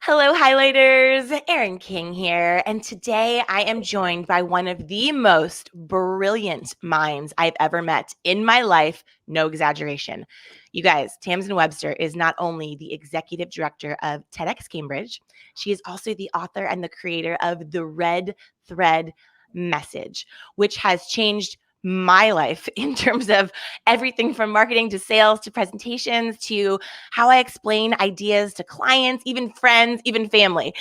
Hello, highlighters. Erin King here, and today I am joined by one of the most brilliant minds I've ever met in my life. No exaggeration. You guys, Tamsen Webster is not only the executive director of TEDx Cambridge, she is also the author and the creator of the Red Thread Message, which has changed my life in terms of everything from marketing to sales to presentations to how I explain ideas to clients, even friends, even family.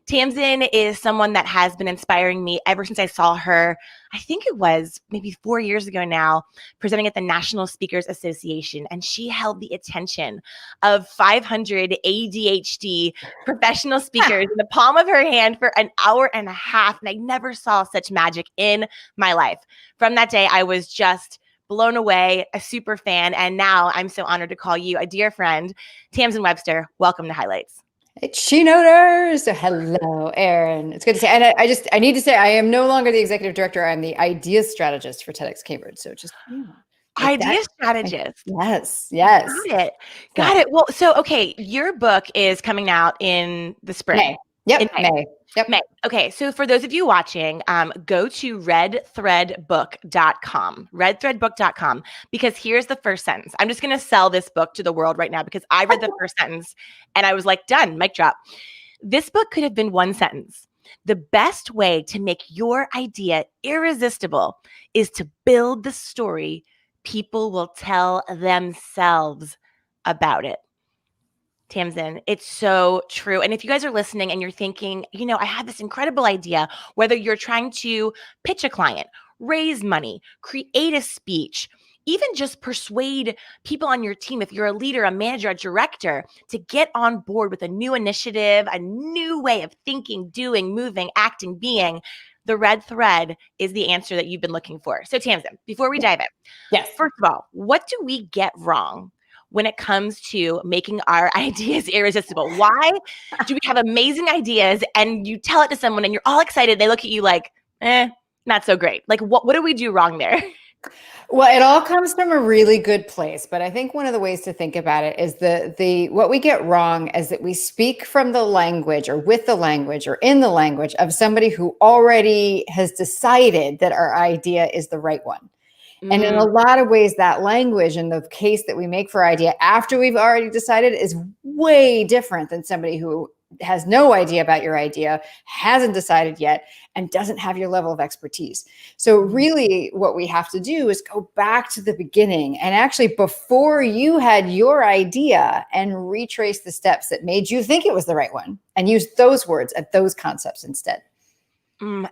Tamsen is someone that has been inspiring me ever since I saw her. I think it was maybe 4 years ago now, presenting at the National Speakers Association. And she held the attention of 500 ADHD professional speakers in the palm of her hand for an hour and a half. And I never saw such magic in my life. From that day, I was just blown away, a super fan. And now I'm so honored to call you a dear friend, Tamsen Webster. Welcome to Highlights. She noters. Hello, Erin. It's good to say. And I need to say, I am no longer the executive director. I'm the ideas strategist for TEDx Cambridge. So just, Idea strategist. Yes. Got it. Well, so, okay, your book is coming out in the spring. May. Yep. In May. Yep. May. Okay. So for those of you watching, go to redthreadbook.com, because here's the first sentence. I'm just going to sell this book to the world right now because I read the first sentence and I was like, done, mic drop. This book could have been one sentence. The best way to make your idea irresistible is to build the story people will tell themselves about it. Tamsen, it's so true. And if you guys are listening and you're thinking, I have this incredible idea, whether you're trying to pitch a client, raise money, create a speech, even just persuade people on your team, if you're a leader, a manager, a director, to get on board with a new initiative, a new way of thinking, doing, moving, acting, being, the red thread is the answer that you've been looking for. So Tamsen, before we dive in, yes. First of all, what do we get wrong when it comes to making our ideas irresistible? Why do we have amazing ideas and you tell it to someone and you're all excited? They look at you like, not so great. Like, what do we do wrong there? Well, it all comes from a really good place, but I think one of the ways to think about it is what we get wrong is that we speak from the language or with the language or in the language of somebody who already has decided that our idea is the right one. And in a lot of ways, that language and the case that we make for our idea after we've already decided is way different than somebody who has no idea about your idea, hasn't decided yet, and doesn't have your level of expertise. So really what we have to do is go back to the beginning and actually before you had your idea and retrace the steps that made you think it was the right one and use those words at those concepts instead.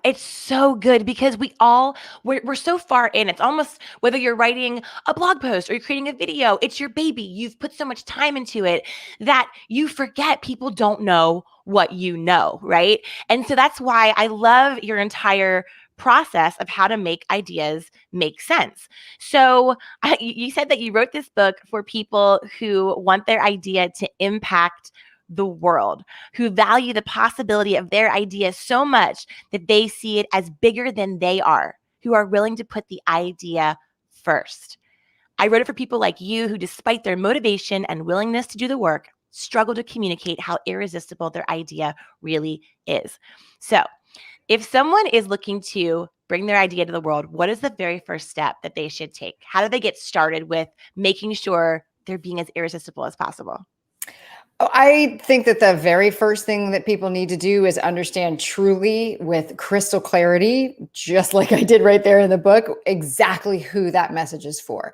It's so good because we're so far in. It's almost whether you're writing a blog post or you're creating a video, it's your baby. You've put so much time into it that you forget people don't know what you know, right? And so that's why I love your entire process of how to make ideas make sense. So you said that you wrote this book for people who want their idea to impact the world, who value the possibility of their idea so much that they see it as bigger than they are, who are willing to put the idea first. I wrote it for people like you who, despite their motivation and willingness to do the work, struggle to communicate how irresistible their idea really is. So if someone is looking to bring their idea to the world, what is the very first step that they should take? How do they get started with making sure they're being as irresistible as possible? I think that the very first thing that people need to do is understand truly with crystal clarity, just like I did right there in the book, exactly who that message is for.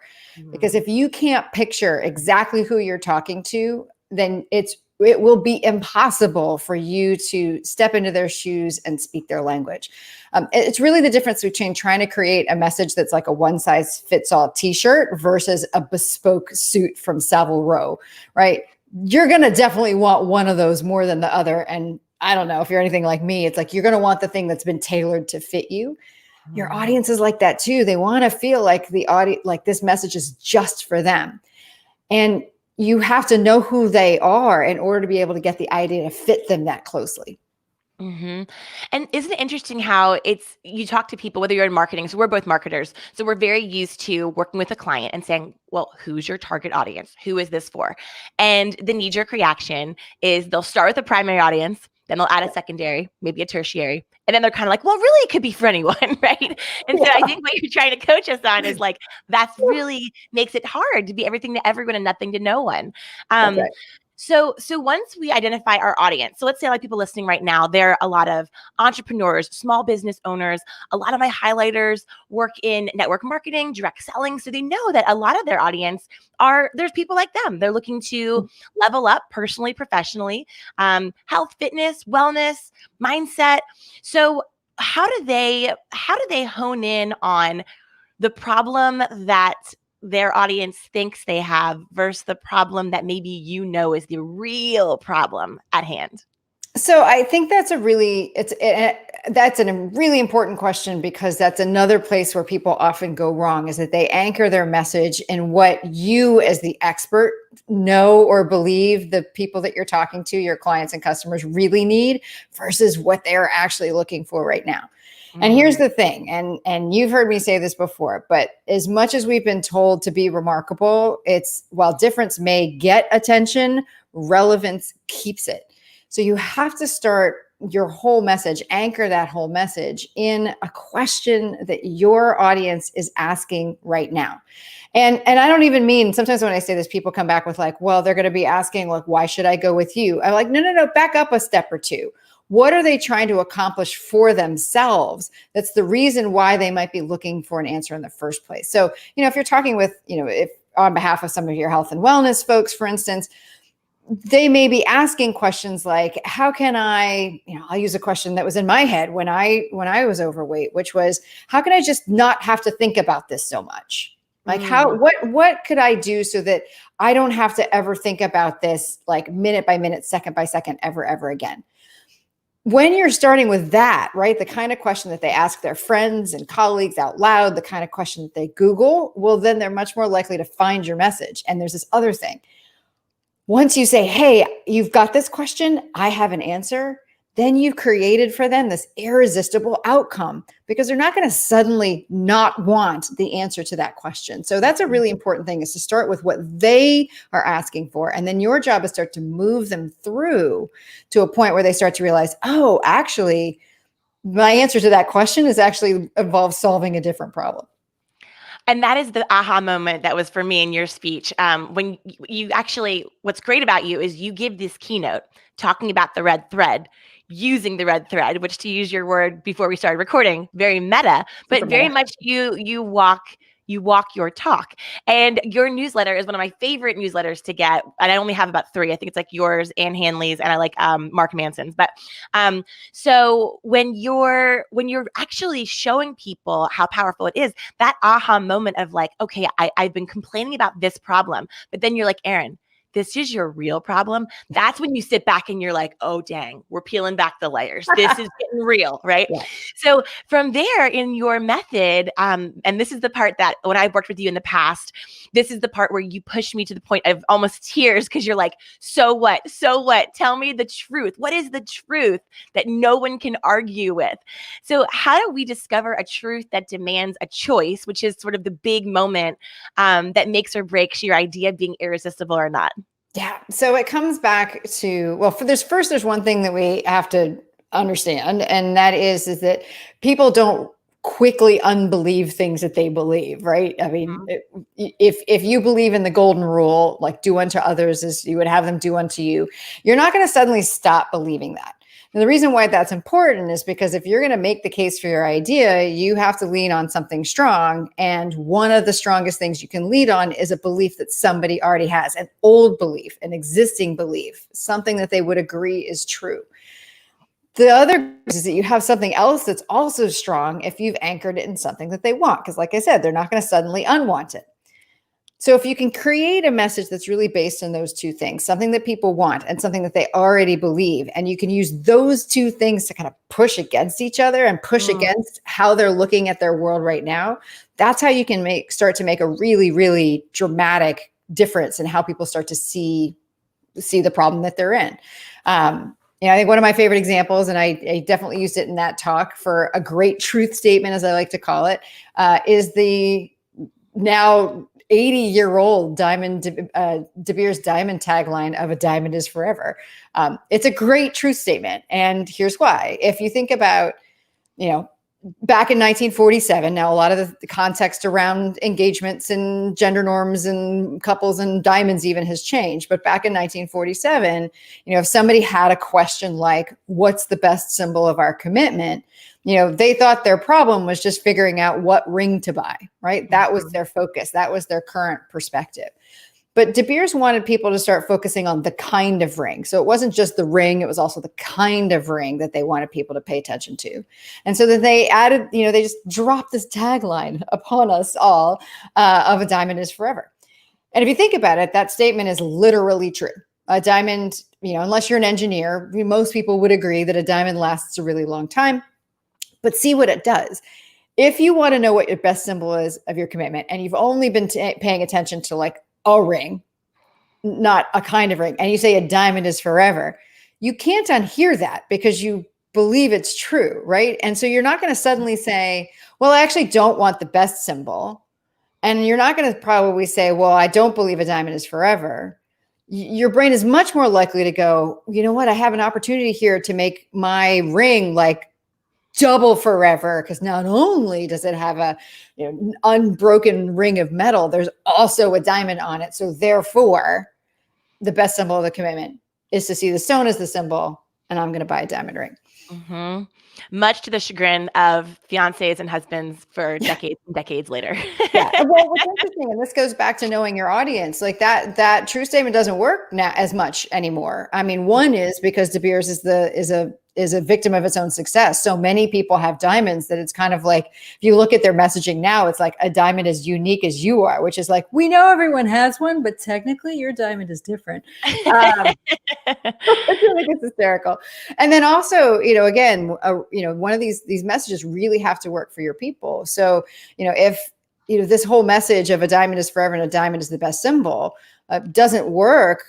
Because if you can't picture exactly who you're talking to, then it will be impossible for you to step into their shoes and speak their language. It's really the difference between trying to create a message that's like a one-size-fits-all t-shirt versus a bespoke suit from Savile Row, right? You're going to definitely want one of those more than the other. And I don't know if you're anything like me, it's like, you're going to want the thing that's been tailored to fit you. Your audience is like that too. They want to feel like like this message is just for them. And you have to know who they are in order to be able to get the idea to fit them that closely. And isn't it interesting how you talk to people, whether you're in marketing, so we're both marketers. So we're very used to working with a client and saying, well, who's your target audience? Who is this for? And the knee jerk reaction is they'll start with a primary audience, then they'll add a secondary, maybe a tertiary. And then they're kind of like, well, really, it could be for anyone, right? And so I Yeah, think what you're trying to coach us on is like, that's really makes it hard to be everything to everyone and nothing to no one. that's Um, right. so once we identify our audience, so let's say a lot of people listening right now, there are a lot of entrepreneurs, small business owners. A lot of my highlighters work in network marketing, direct selling. So they know that a lot of their audience there's people like them. They're looking to level up personally, professionally, health, fitness, wellness, mindset. So how do they hone in on the problem that their audience thinks they have versus the problem that maybe is the real problem at hand? So I think that's that's a really important question, because that's another place where people often go wrong, is that they anchor their message in what you as the expert know or believe the people that you're talking to, your clients and customers, really need versus what they're actually looking for right now. And here's the thing, and you've heard me say this before, but as much as we've been told to be remarkable, while difference may get attention, relevance keeps it. So you have to start your whole message, anchor that whole message in a question that your audience is asking right now. And I don't even mean, sometimes when I say this, people come back with like, well, they're going to be asking like, why should I go with you? I'm like, no, back up a step or two. What are they trying to accomplish for themselves? That's the reason why they might be looking for an answer in the first place. So, if you're talking with, if on behalf of some of your health and wellness folks, for instance, they may be asking questions like, how can I, I'll use a question that was in my head when I was overweight, which was, how can I just not have to think about this so much? Like what could I do so that I don't have to ever think about this like minute by minute, second by second, ever again? When you're starting with that, right, the kind of question that they ask their friends and colleagues out loud, the kind of question that they Google, well, then they're much more likely to find your message. And there's this other thing. Once you say, hey, you've got this question, I have an answer, then you've created for them this irresistible outcome, because they're not going to suddenly not want the answer to that question. So that's a really important thing, is to start with what they are asking for. And then your job is start to move them through to a point where they start to realize, oh, actually, my answer to that question is actually involves solving a different problem. And that is the aha moment that was for me in your speech. When you actually, what's great about you is you give this keynote talking about the red thread, using the red thread, which, to use your word before we started recording, very meta, but Super very meta. much you walk your talk. And your newsletter is one of my favorite newsletters to get. And I only have about 3. I think it's like yours and Hanley's, and I like Mark Manson's. But so when you're actually showing people how powerful it is, that aha moment of like, okay, I've been complaining about this problem, but then you're like, Erin, this is your real problem. That's when you sit back and you're like, oh, dang, we're peeling back the layers. This is getting real, right? Yeah. So from there in your method, and this is the part that when I've worked with you in the past, this is the part where you push me to the point of almost tears, because you're like, so what? So what? Tell me the truth. What is the truth that no one can argue with? So how do we discover a truth that demands a choice, which is sort of the big moment that makes or breaks your idea of being irresistible or not? Yeah. So it comes back to, well, there's one thing that we have to understand, and that is that people don't quickly unbelieve things that they believe, right? I mean, if you believe in the golden rule, like do unto others as you would have them do unto you, you're not going to suddenly stop believing that. And the reason why that's important is because if you're going to make the case for your idea, you have to lean on something strong. And one of the strongest things you can lead on is a belief that somebody already has, an old belief, an existing belief, something that they would agree is true. The other is that you have something else that's also strong if you've anchored it in something that they want. Because like I said, they're not going to suddenly unwant it. So if you can create a message that's really based on those two things, something that people want and something that they already believe, and you can use those two things to kind of push against each other and push against how they're looking at their world right now, that's how you can start to make a really, really dramatic difference in how people start to see the problem that they're in. I think one of my favorite examples, and I definitely used it in that talk for a great truth statement, as I like to call it, is the now 80-year-old De Beers diamond tagline of "A diamond is forever." It's a great truth statement. And here's why. If you think about, back in 1947, now a lot of the context around engagements and gender norms and couples and diamonds even has changed. But back in 1947, if somebody had a question like, what's the best symbol of our commitment? They thought their problem was just figuring out what ring to buy, right? That was their focus. That was their current perspective. But De Beers wanted people to start focusing on the kind of ring. So it wasn't just the ring, it was also the kind of ring that they wanted people to pay attention to. And so that they added, they just dropped this tagline upon us all of "A diamond is forever." And if you think about it, that statement is literally true. A diamond, unless you're an engineer, most people would agree that a diamond lasts a really long time. But see what it does. If you want to know what your best symbol is of your commitment, and you've only been paying attention to like a ring, not a kind of ring, and you say a diamond is forever, you can't unhear that because you believe it's true, right? And so you're not going to suddenly say, well, I actually don't want the best symbol. And you're not going to probably say, well, I don't believe a diamond is forever. Your brain is much more likely to go, you know what? I have an opportunity here to make my ring like double forever, because not only does it have a unbroken ring of metal, there's also a diamond on it. So therefore, the best symbol of the commitment is to see the stone as the symbol, and I'm going to buy a diamond ring. Mm-hmm. Much to the chagrin of fiancés and husbands for decades and decades later. Yeah. Well, what's interesting, and this goes back to knowing your audience, like that true statement doesn't work now as much anymore. I mean, one is because De Beers is a victim of its own success. So many people have diamonds that it's kind of like, if you look at their messaging now, it's like a diamond as unique as you are, which is like, we know everyone has one, but technically your diamond is different. It's hysterical. And then also, again, one of these messages really have to work for your people. So, if, this whole message of a diamond is forever and a diamond is the best symbol, doesn't work,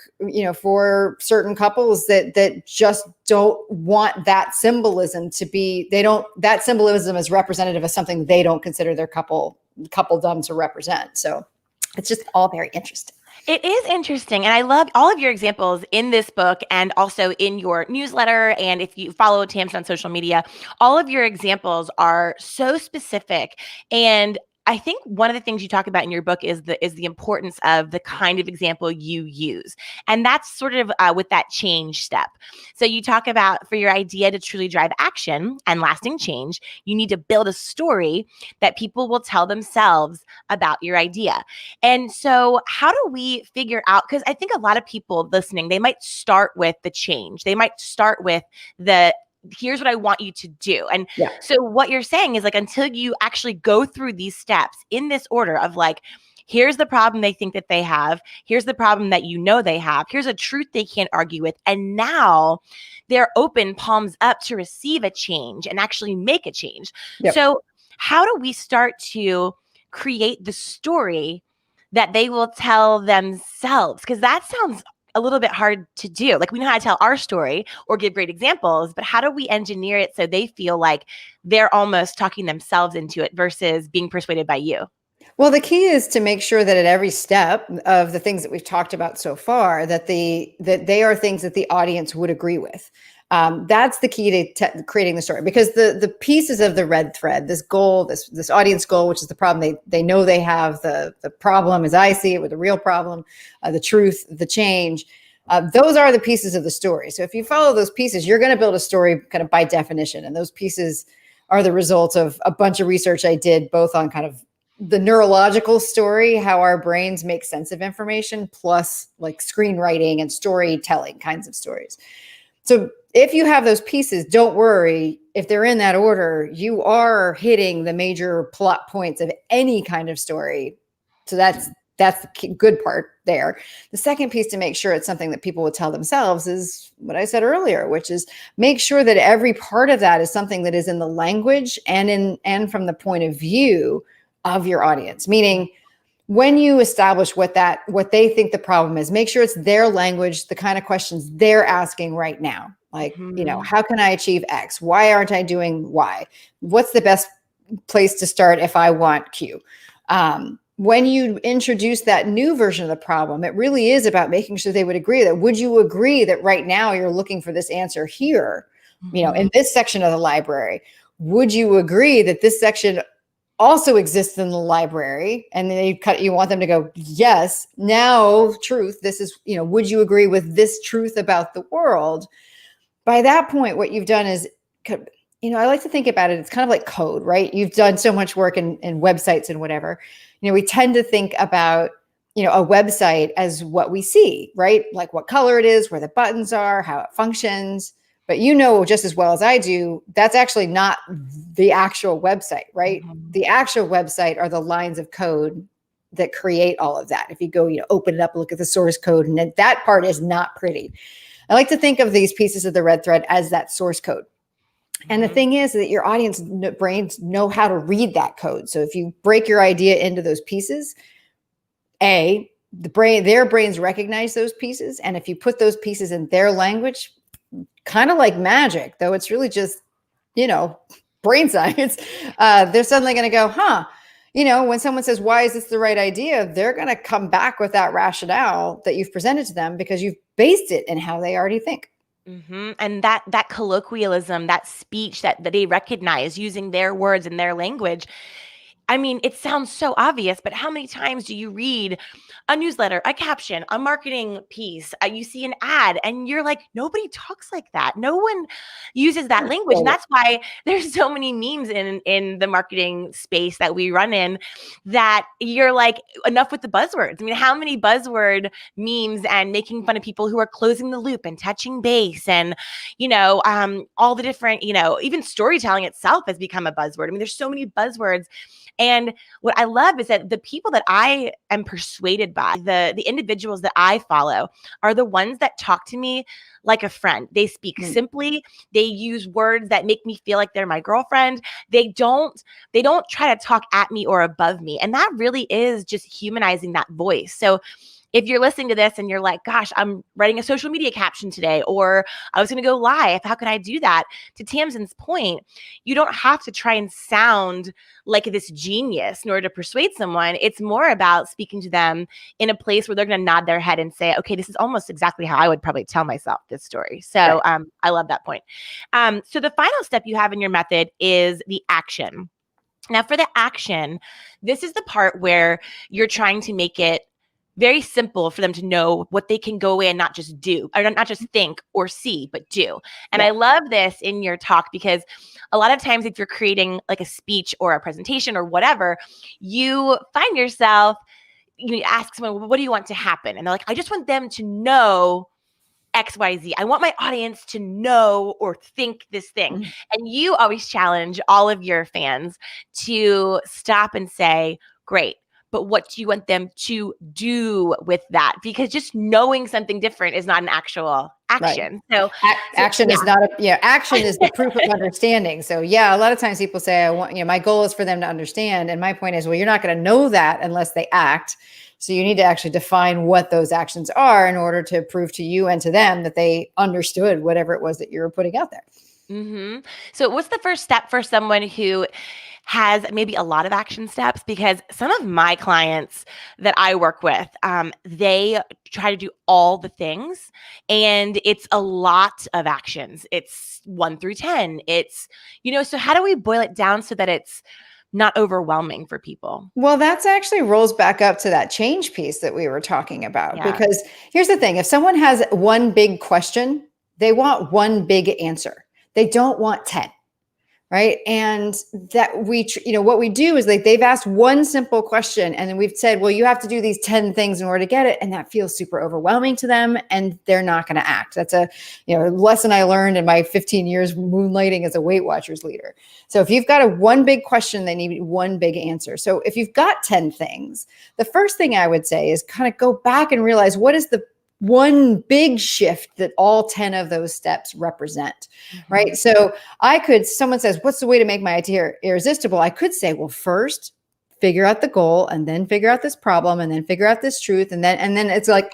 for certain couples that just don't want that symbolism to be, that symbolism is representative of something they don't consider their coupledom to represent. So it's just all very interesting. It is interesting. And I love all of your examples in this book and also in your newsletter. And if you follow Tamsen on social media, all of your examples are so specific. And I think one of the things you talk about in your book is the importance of the kind of example you use. And that's sort of with that change step. So you talk about, for your idea to truly drive action and lasting change, you need to build a story that people will tell themselves about your idea. And so how do we figure out, because I think a lot of people listening, they might start with the change. They might start with here's what I want you to do. And so what you're saying is like, until you actually go through these steps in this order of like, here's the problem they think that they have, here's the problem that they have, here's a truth they can't argue with, and now they're open, palms up to receive a change and actually make a change. So how do we start to create the story that they will tell themselves? Because that sounds a little bit hard to do. Like, we know how to tell our story or give great examples, but how do we engineer it so they feel like they're almost talking themselves into it versus being persuaded by you? Well, the key is to make sure that at every step of the things that we've talked about so far, that they are things that the audience would agree with. That's the key to creating the story, because the pieces of the red thread, this goal, this audience goal, which is the problem they know they have, the problem as I see it, with the real problem, the truth, the change. Those are the pieces of the story. So if you follow those pieces, you're going to build a story kind of by definition. And those pieces are the results of a bunch of research I did, both on kind of the neurological story, how our brains make sense of information, plus like screenwriting and storytelling kinds of stories. So if you have those pieces, don't worry. If they're in that order, you are hitting the major plot points of any kind of story. So that's the good part there. The second piece to make sure it's something that people would tell themselves is what I said earlier, which is make sure that every part of that is something that is in the language and from the point of view of your audience. Meaning, when you establish what they think the problem is, make sure it's their language, the kind of questions they're asking right now. Like, Mm-hmm. how can I achieve X? Why aren't I doing Y? What's the best place to start if I want Q? When you introduce that new version of the problem, it really is about making sure they would agree that, would you agree that right now you're looking for this answer here, in this section of the library? Would you agree that this section also exists in the library? And then you want them to go, yes. Now, truth, this is, would you agree with this truth about the world? By that point, what you've done is, I like to think about it, it's kind of like code, right? You've done so much work in websites and whatever. We tend to think about, a website as what we see, right? Like what color it is, where the buttons are, how it functions. But just as well as I do, that's actually not the actual website, right? Mm-hmm. The actual website are the lines of code that create all of that. If you go, open it up, look at the source code, and that part is not pretty. I like to think of these pieces of the red thread as that source code. And the thing is that your audience brains know how to read that code. So if you break your idea into those pieces, their brains recognize those pieces. And if you put those pieces in their language, kind of like magic, though it's really just, brain science, they're suddenly going to go, when someone says, why is this the right idea? They're going to come back with that rationale that you've presented to them because you've based it in how they already think. Mm-hmm. And that colloquialism, that speech that they recognize using their words and their language. I mean, it sounds so obvious, but how many times do you read a newsletter, a caption, a marketing piece, you see an ad, and you're like, nobody talks like that. No one uses that language. And that's why there's so many memes in the marketing space that we run in, that you're like, enough with the buzzwords. I mean, how many buzzword memes and making fun of people who are closing the loop and touching base and, all the different, even storytelling itself has become a buzzword. I mean, there's so many buzzwords. And what I love is that the people that I am persuaded by, the individuals that I follow, are the ones that talk to me like a friend. They speak simply. They use words that make me feel like they're my girlfriend. They don't try to talk at me or above me. And that really is just humanizing that voice. So if you're listening to this and you're like, gosh, I'm writing a social media caption today, or I was going to go live, how can I do that? To Tamsen's point, you don't have to try and sound like this genius in order to persuade someone. It's more about speaking to them in a place where they're going to nod their head and say, okay, this is almost exactly how I would probably tell myself this story. So I love that point. So the final step you have in your method is the action. Now for the action, this is the part where you're trying to make it very simple for them to know what they can go in, not just do, or not just think or see, but do. And I love this in your talk because a lot of times if you're creating like a speech or a presentation or whatever, you find yourself, you ask someone, what do you want to happen? And they're like, I just want them to know XYZ. I want my audience to know or think this thing. And you always challenge all of your fans to stop and say, great, but what do you want them to do with that? Because just knowing something different is not an actual action. Right. So action is not action is the proof of understanding. So a lot of times people say, I want, my goal is for them to understand. And my point is, well, you're not going to know that unless they act. So you need to actually define what those actions are in order to prove to you and to them that they understood whatever it was that you were putting out there. Mm-hmm. So what's the first step for someone who has maybe a lot of action steps? Because some of my clients that I work with, they try to do all the things and it's a lot of actions. It's 1 through 10. It's, so how do we boil it down so that it's not overwhelming for people? Well, that's actually rolls back up to that change piece that we were talking about. Because here's the thing, if someone has one big question, they want one big answer. They don't want 10, right? And that what we do is like they've asked one simple question and then we've said, well, you have to do these 10 things in order to get it. And that feels super overwhelming to them and they're not going to act. That's a lesson I learned in my 15 years moonlighting as a Weight Watchers leader. So if you've got one big question, they need one big answer. So if you've got 10 things, the first thing I would say is kind of go back and realize what is the one big shift that all 10 of those steps represent, right? So someone says, what's the way to make my idea irresistible? I could say, well, first figure out the goal and then figure out this problem and then figure out this truth. And then it's like,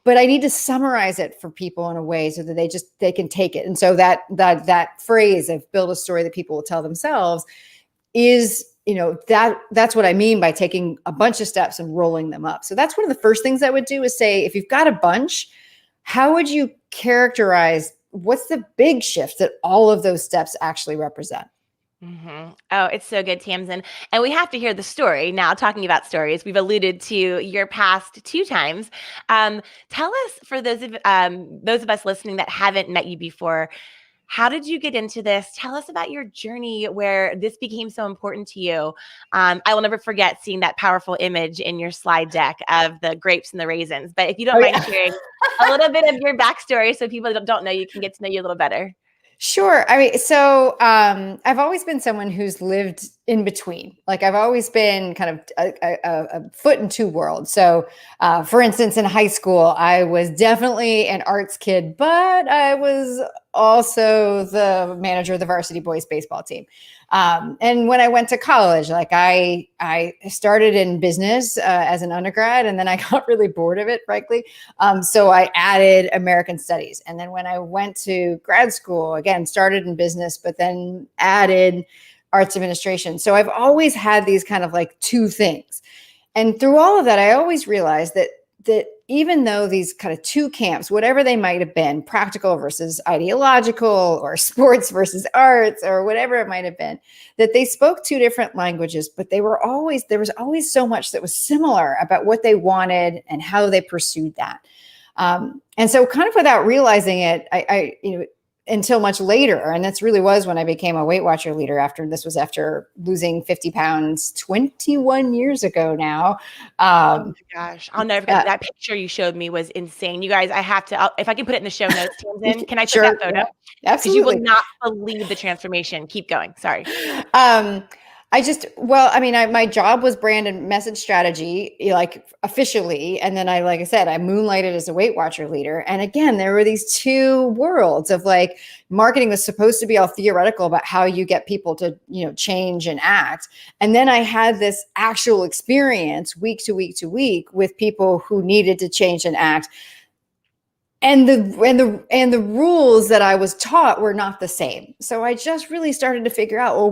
but I need to summarize it for people in a way so that they can take it. And so that phrase of build a story that people will tell themselves is, that's what I mean by taking a bunch of steps and rolling them up. So that's one of the first things I would do, is say, if you've got a bunch, how would you characterize what's the big shift that all of those steps actually represent? Mm-hmm. Oh, it's so good, Tamsen. And we have to hear the story. Now, talking about stories, we've alluded to your past 2 times. Tell us, for those of us listening that haven't met you before, how did you get into this? Tell us about your journey where this became so important to you. I will never forget seeing that powerful image in your slide deck of the grapes and the raisins. But if you don't mind sharing a little bit of your backstory so people that don't know you can get to know you a little better. Sure. I mean, so I've always been someone who's lived in between. Like, I've always been kind of a foot in two worlds. So, for instance, in high school, I was definitely an arts kid, but I was also the manager of the varsity boys baseball team. And when I went to college, like I started in business as an undergrad, and then I got really bored of it, frankly. So I added American Studies. And then when I went to grad school, again, started in business, but then added arts administration. So I've always had these kind of like two things. And through all of that, I always realized that even though these kind of two camps, whatever they might have been, practical versus ideological, or sports versus arts, or whatever it might have been, that they spoke two different languages, but there was always so much that was similar about what they wanted and how they pursued that. And so, kind of without realizing it, I until much later. And that's really was when I became a Weight Watcher leader. After losing 50 pounds 21 years ago now. Oh my gosh. I'll never forget that picture you showed me was insane. You guys, if I can put it in the show notes, Tamsen, can I put Sure, that photo? yeah, Because you will absolutely. not believe the transformation. Keep going. Sorry. Um, my job was brand and message strategy, like officially. And then like I said, I moonlighted as a Weight Watcher leader. And again, there were these two worlds of like, marketing was supposed to be all theoretical about how you get people to, change and act. And then I had this actual experience week to week to week with people who needed to change and act. And the rules that I was taught were not the same. So I just really started to figure out, well,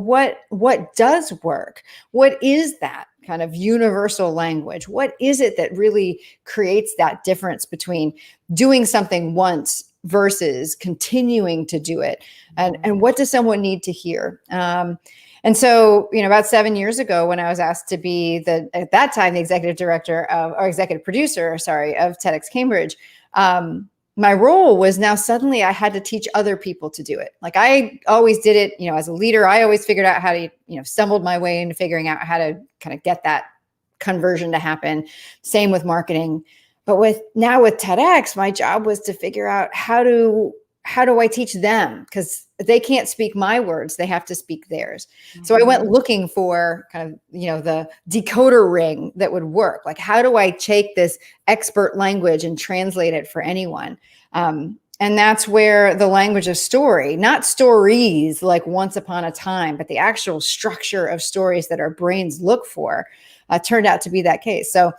what does work? What is that kind of universal language? What is it that really creates that difference between doing something once versus continuing to do it? And what does someone need to hear? And so, about 7 years ago, when I was asked to be at that time, the executive producer, of TEDx Cambridge, my role was now suddenly I had to teach other people to do it. Like, I always did it, as a leader. I always figured out how to, stumbled my way into figuring out how to kind of get that conversion to happen. Same with marketing. But with TEDx, my job was to figure out how do I teach them? Because they can't speak my words. They have to speak theirs. Mm-hmm. So I went looking for kind of, the decoder ring that would work. Like, how do I take this expert language and translate it for anyone? And that's where the language of story, not stories like once upon a time, but the actual structure of stories that our brains look for, turned out to be that case. So,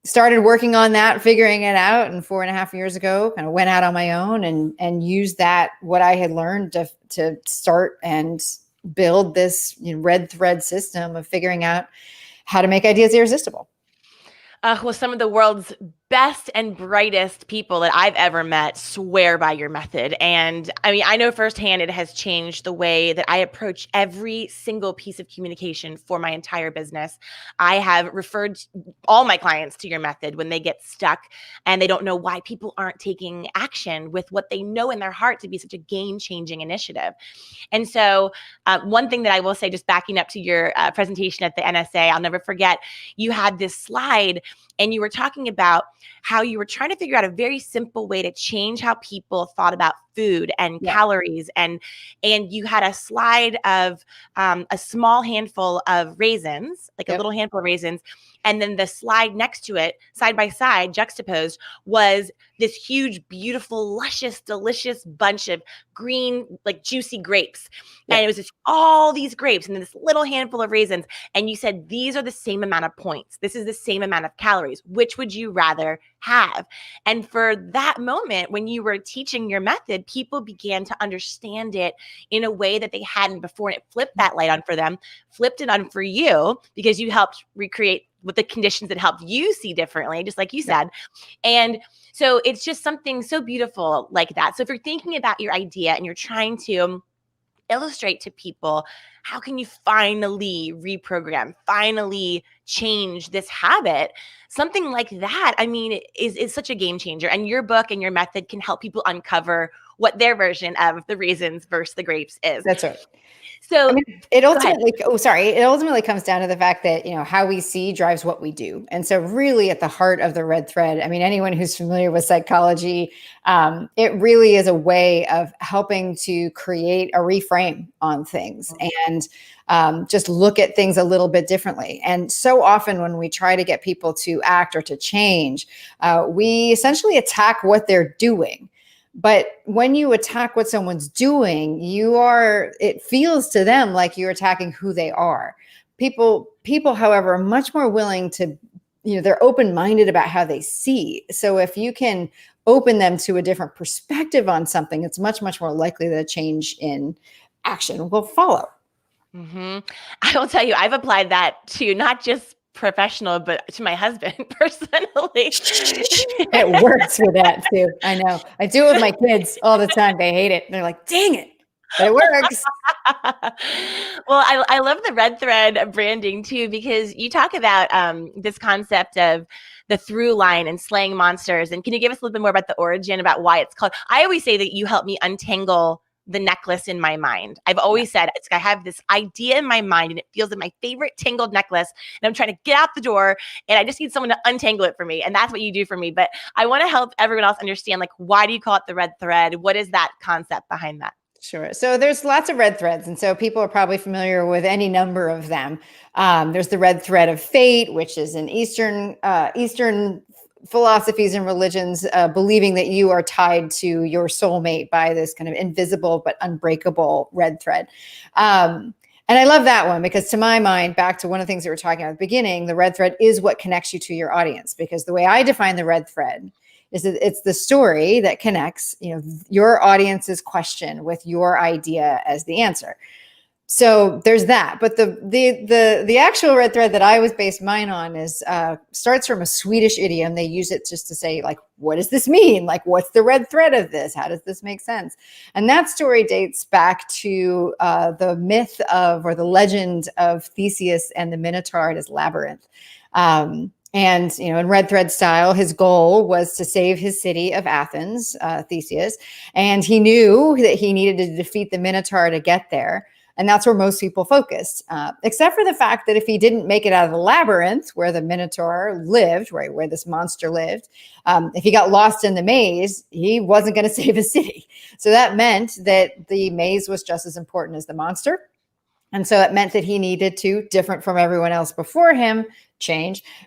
started working on that, figuring it out, and 4.5 years ago, kind of went out on my own and used what I had learned to start and build this red thread system of figuring out how to make ideas irresistible. Well, some of the world's best and brightest people that I've ever met swear by your method. And I mean, I know firsthand it has changed the way that I approach every single piece of communication for my entire business. I have referred all my clients to your method when they get stuck and they don't know why people aren't taking action with what they know in their heart to be such a game-changing initiative. And so one thing that I will say, just backing up to your presentation at the NSA, I'll never forget, you had this slide and you were talking about how you were trying to figure out a very simple way to change how people thought about food and calories. And you had a slide of a small handful of raisins, like a little handful of raisins. And then the slide next to it, side by side, juxtaposed, was this huge, beautiful, luscious, delicious bunch of green, like juicy grapes. Yep. And it was just all these grapes and then this little handful of raisins. And you said, these are the same amount of points. This is the same amount of calories. Which would you rather have? And for that moment, when you were teaching your method, people began to understand it in a way that they hadn't before. And it flipped that light on for them, flipped it on for you, because you helped recreate with the conditions that helped you see differently, just like you said. And so it's just something so beautiful like that. So if you're thinking about your idea and you're trying to illustrate to people, how can you finally reprogram, finally change this habit? Something like that, I mean, is such a game changer. And your book and your method can help people uncover what their version of the raisins versus the grapes is. That's right. So I mean, it ultimately comes down to the fact that, how we see drives what we do. And so really at the heart of the red thread, I mean, anyone who's familiar with psychology, it really is a way of helping to create a reframe on things and just look at things a little bit differently. And so often when we try to get people to act or to change, we essentially attack what they're doing. But when you attack what someone's doing, it feels to them like you're attacking who they are. People, however, are much more willing to, they're open-minded about how they see. So if you can open them to a different perspective on something, it's much, much more likely that a change in action will follow. Mm-hmm. I will tell you, I've applied that to not just professional, but to my husband personally. It works for that too. I know. I do it with my kids all the time. They hate it. They're like, dang it. But it works. Well, I love the red thread branding too, because you talk about this concept of the through line and slaying monsters. And can you give us a little bit more about the origin, about why it's called? I always say that you help me untangle the necklace in my mind. I've always said, I have this idea in my mind and it feels like my favorite tangled necklace, and I'm trying to get out the door and I just need someone to untangle it for me. And that's what you do for me. But I want to help everyone else understand, like, why do you call it the red thread? What is that concept behind that? Sure. So there's lots of red threads. And so people are probably familiar with any number of them. There's the red thread of fate, which is in Eastern philosophies and religions, believing that you are tied to your soulmate by this kind of invisible but unbreakable red thread. And I love that one because, to my mind, back to one of the things that we were talking about at the beginning, the red thread is what connects you to your audience. Because the way I define the red thread is that it's the story that connects, your audience's question with your idea as the answer. So there's that. But the actual red thread that I was based mine on is starts from a Swedish idiom. They use it just to say, like, what does this mean? Like, what's the red thread of this? How does this make sense? And that story dates back to the myth of, or the legend of, Theseus and the Minotaur at his labyrinth. And, in red thread style, his goal was to save his city of Athens, Theseus. And he knew that he needed to defeat the Minotaur to get there. And that's where most people focused, except for the fact that if he didn't make it out of the labyrinth where the Minotaur lived, right, where this monster lived, if he got lost in the maze, he wasn't going to save his city. So that meant that the maze was just as important as the monster. And so it meant that he needed to, different from everyone else before him,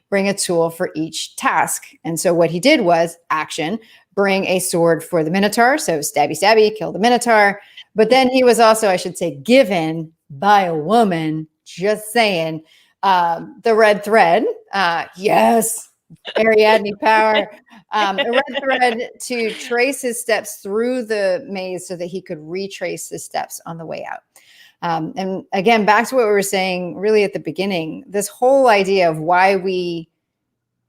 bring a tool for each task. And so what he did was action, bring a sword for the Minotaur. So stabby, stabby, kill the Minotaur. But then he was also, I should say, given by a woman, just saying, the red thread. Yes, Ariadne power. A red thread to trace his steps through the maze so that he could retrace his steps on the way out. And again, back to what we were saying really at the beginning, this whole idea of why we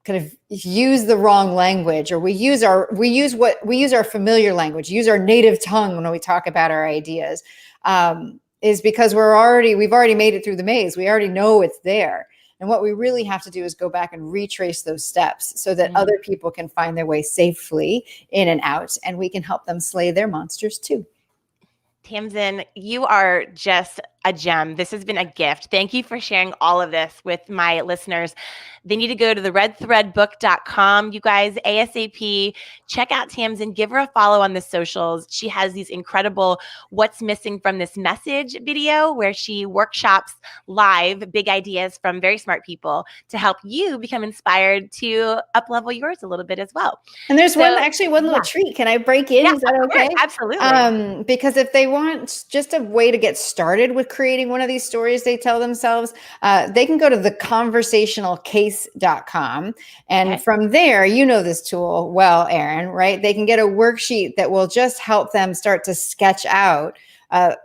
kind of use the wrong language, or we use our familiar language, use our native tongue when we talk about our ideas, is because we've already made it through the maze. We already know it's there. And what we really have to do is go back and retrace those steps so that other people can find their way safely in and out, and we can help them slay their monsters too. Tamsen, you are just a gem. This has been a gift. Thank you for sharing all of this with my listeners. They need to go to theredthreadbook.com. You guys, ASAP, check out Tamsen, give her a follow on the socials. She has these incredible What's Missing from This Message video where she workshops live big ideas from very smart people to help you become inspired to up-level yours a little bit as well. And there's one little treat. Can I break in? Yeah, Is that okay? Absolutely. Because if they want just a way to get started with creating one of these stories they tell themselves, they can go to theconversationalcase.com. And from there, you know this tool well, Erin, right? They can get a worksheet that will just help them start to sketch out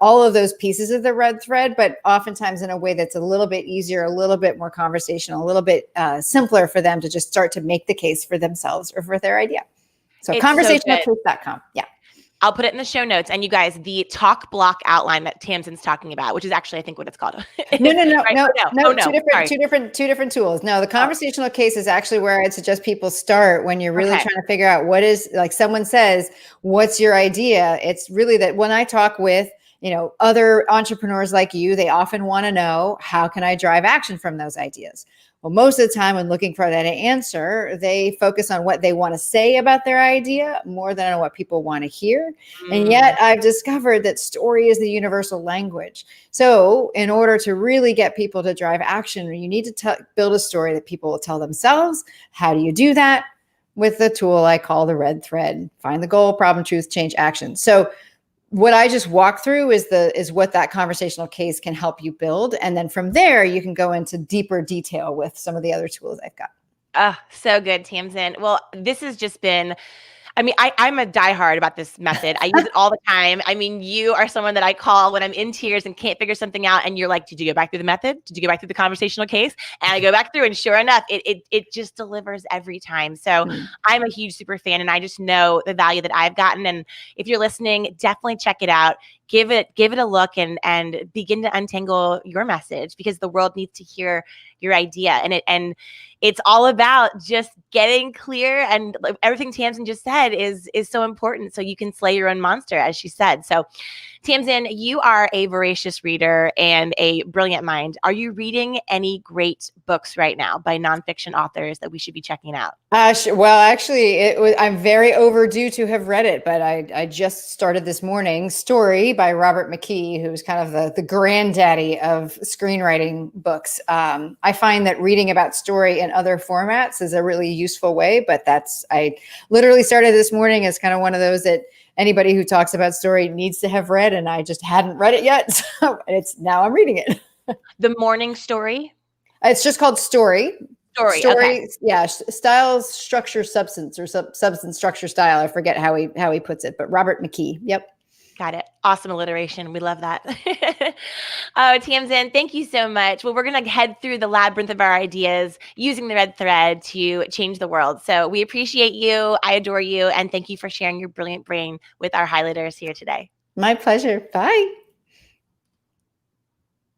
all of those pieces of the red thread, but oftentimes in a way that's a little bit easier, a little bit more conversational, a little bit simpler for them to just start to make the case for themselves or for their idea. So conversationalcase.com. Yeah. I'll put it in the show notes. And you guys, the talk block outline that Tamsen's talking about, which is actually, I think, what it's called. No. Two different tools. No, the conversational case is actually where I'd suggest people start when you're really trying to figure out what is, like someone says, what's your idea? It's really that when I talk with, other entrepreneurs like you, they often want to know, how can I drive action from those ideas? Well, most of the time when looking for that answer, they focus on what they want to say about their idea more than on what people want to hear. And yet I've discovered that story is the universal language. So in order to really get people to drive action, you need to build a story that people will tell themselves. How do you do that? With the tool I call the red thread. Find the goal, problem, truth, change, action. So what I just walked through is what that conversational case can help you build. And then from there, you can go into deeper detail with some of the other tools I've got. So good, Tamsen. Well, this has just been, I'm a diehard about this method. I use it all the time. You are someone that I call when I'm in tears and can't figure something out. And you're like, did you go back through the method? Did you go back through the conversational case? And I go back through, and sure enough, it just delivers every time. So I'm a huge super fan, and I just know the value that I've gotten. And if you're listening, definitely check it out. Give it a look and begin to untangle your message, because the world needs to hear your idea. And it's all about just getting clear, and everything Tamsen just said is so important, so you can slay your own monster, as she said. So Tamsen, you are a voracious reader and a brilliant mind. Are you reading any great books right now by nonfiction authors that we should be checking out? Well, actually, I'm very overdue to have read it, but I just started this morning Story by Robert McKee, who's kind of the granddaddy of screenwriting books. I find that reading about story in other formats is a really useful way, but I literally started this morning as kind of one of those that anybody who talks about story needs to have read, and I just hadn't read it yet. So now I'm reading it. The Morning Story? It's just called Story. Story. Okay. Yeah. Style, structure, substance, or substance, structure, style. I forget how he puts it, but Robert McKee. Yep. Got it. Awesome alliteration. We love that. Oh, Tamsen, thank you so much. Well, we're going to head through the labyrinth of our ideas using the red thread to change the world. So we appreciate you. I adore you. And thank you for sharing your brilliant brain with our highlighters here today. My pleasure. Bye.